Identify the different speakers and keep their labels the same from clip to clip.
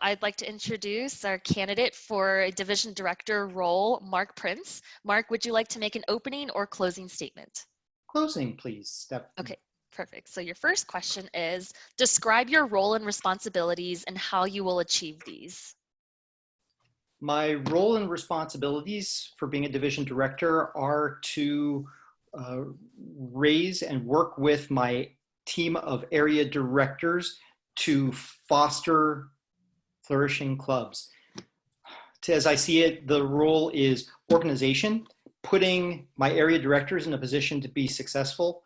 Speaker 1: I'd like to introduce our candidate for a division director role, Mark Prince. Mark, would you like to make an opening or closing statement?
Speaker 2: Closing, please, Steph.
Speaker 1: Okay, perfect. So your first question is, describe your role and responsibilities and how you will achieve these.
Speaker 2: My role and responsibilities for being a division director are to raise and work with my team of area directors to foster flourishing clubs. As I see it, the role is organization, putting my area directors in a position to be successful,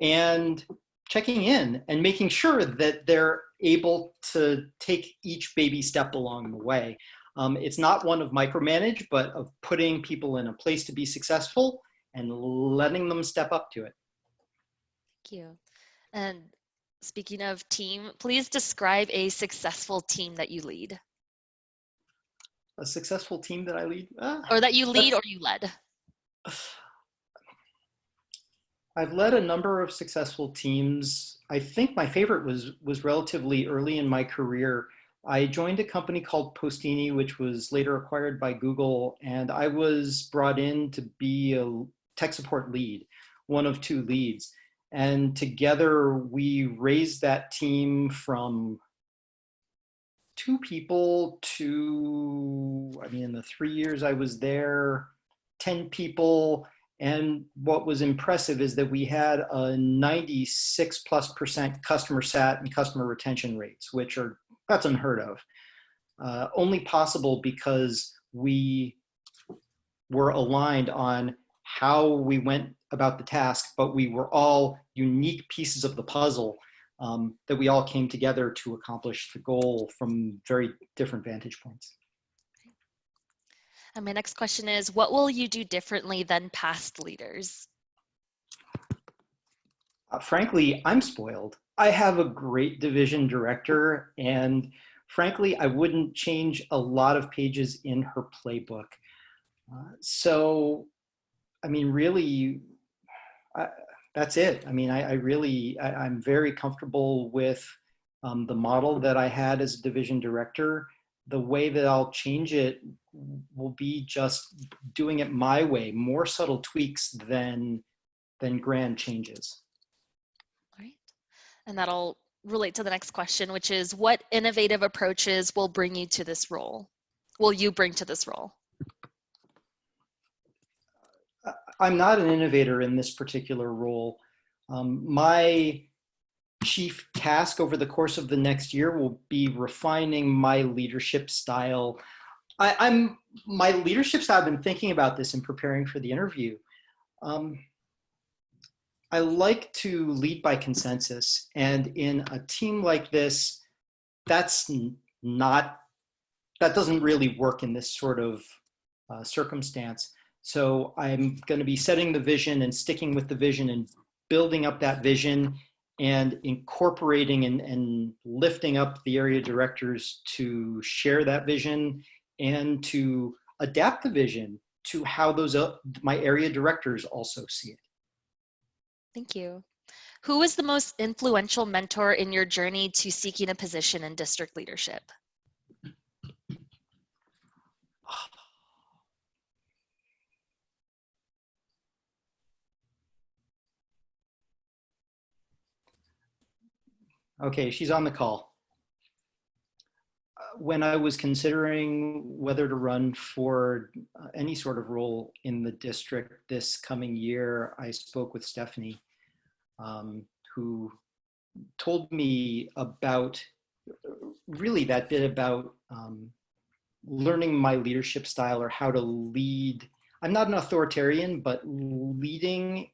Speaker 2: and checking in and making sure that they're able to take each baby step along the way. It's not one of micromanage, but of putting people in a place to be successful and letting them step up to it.
Speaker 1: Thank you. And speaking of team, please describe a successful team that you lead.
Speaker 2: A successful team that I lead?
Speaker 1: Or that you lead or you led.
Speaker 2: I've led a number of successful teams. I think my favorite was relatively early in my career. I joined a company called Postini, which was later acquired by Google, and I was brought in to be a tech support lead, one of two leads. And together we raised that team from 2 people to, in the 3 years I was there, 10 people. And what was impressive is that we had a 96+% customer sat and customer retention rates, that's unheard of. Only possible because we were aligned on how we went about the task, but we were all unique pieces of the puzzle that we all came together to accomplish the goal from very different vantage points.
Speaker 1: And my next question is, what will you do differently than past leaders?
Speaker 2: Frankly, I'm spoiled. I have a great division director, and frankly, I wouldn't change a lot of pages in her playbook. Really, that's it. I'm very comfortable with the model that I had as a division director. The way that I'll change it will be just doing it my way, more subtle tweaks than grand changes.
Speaker 1: All right. And that'll relate to the next question, which is, what innovative approaches will bring you to this role? Will you bring to this role?
Speaker 2: I'm not an innovator in this particular role. My chief task over the course of the next year will be refining my leadership style. My leadership style, I've been thinking about this and preparing for the interview. I like to lead by consensus, and in a team like this, that doesn't really work in this sort of circumstance. So I'm going to be setting the vision and sticking with the vision and building up that vision and incorporating and lifting up the area directors to share that vision and to adapt the vision to how my area directors also see it.
Speaker 1: Thank you. Who is the most influential mentor in your journey to seeking a position in district leadership?
Speaker 2: Okay, she's on the call. When I was considering whether to run for any sort of role in the district this coming year, I spoke with Stephanie, who told me about really that bit about learning my leadership style or how to lead. I'm not an authoritarian, but leading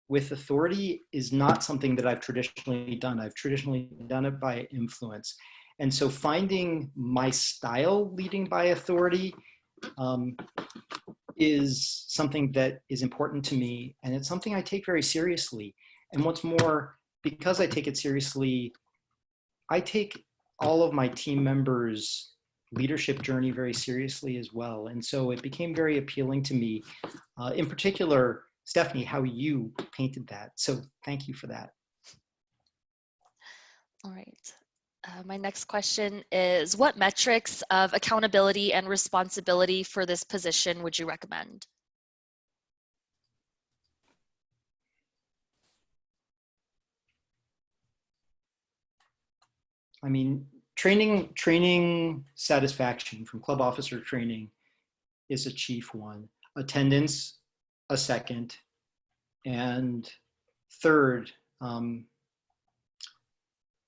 Speaker 2: with authority is not something that I've traditionally done. I've traditionally done it by influence. And so finding my style leading by authority is something that is important to me. And it's something I take very seriously. And what's more, because I take it seriously, I take all of my team members' leadership journey very seriously as well. And so it became very appealing to me. In particular, Stephanie, how you painted that. So thank you for that.
Speaker 1: All right. My next question is, what metrics of accountability and responsibility for this position would you recommend?
Speaker 2: I mean, training satisfaction from club officer training is a chief one. Attendance, a second. And third,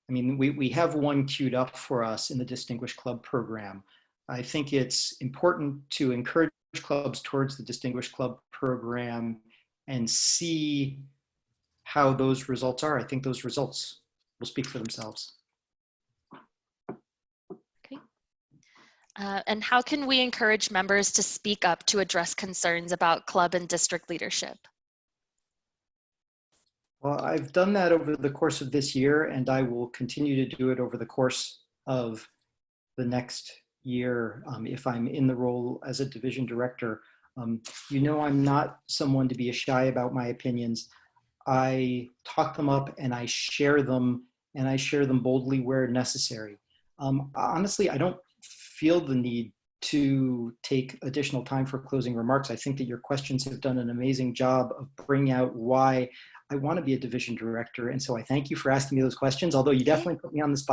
Speaker 2: I mean, we have one queued up for us in the Distinguished Club program. I think it's important to encourage clubs towards the Distinguished Club program and see how those results are. I think those results will speak for themselves.
Speaker 1: Okay. And how can we encourage members to speak up to address concerns about club and district leadership?
Speaker 2: Well, I've done that over the course of this year, and I will continue to do it over the course of the next year if I'm in the role as a division director. You know, I'm not someone to be shy about my opinions. I talk them up and I share them, and I share them boldly where necessary. Honestly, I don't feel the need to take additional time for closing remarks. I think that your questions have done an amazing job of bringing out why I want to be a division director. And so I thank you for asking me those questions, although you
Speaker 1: Okay.
Speaker 2: definitely put me on the spot.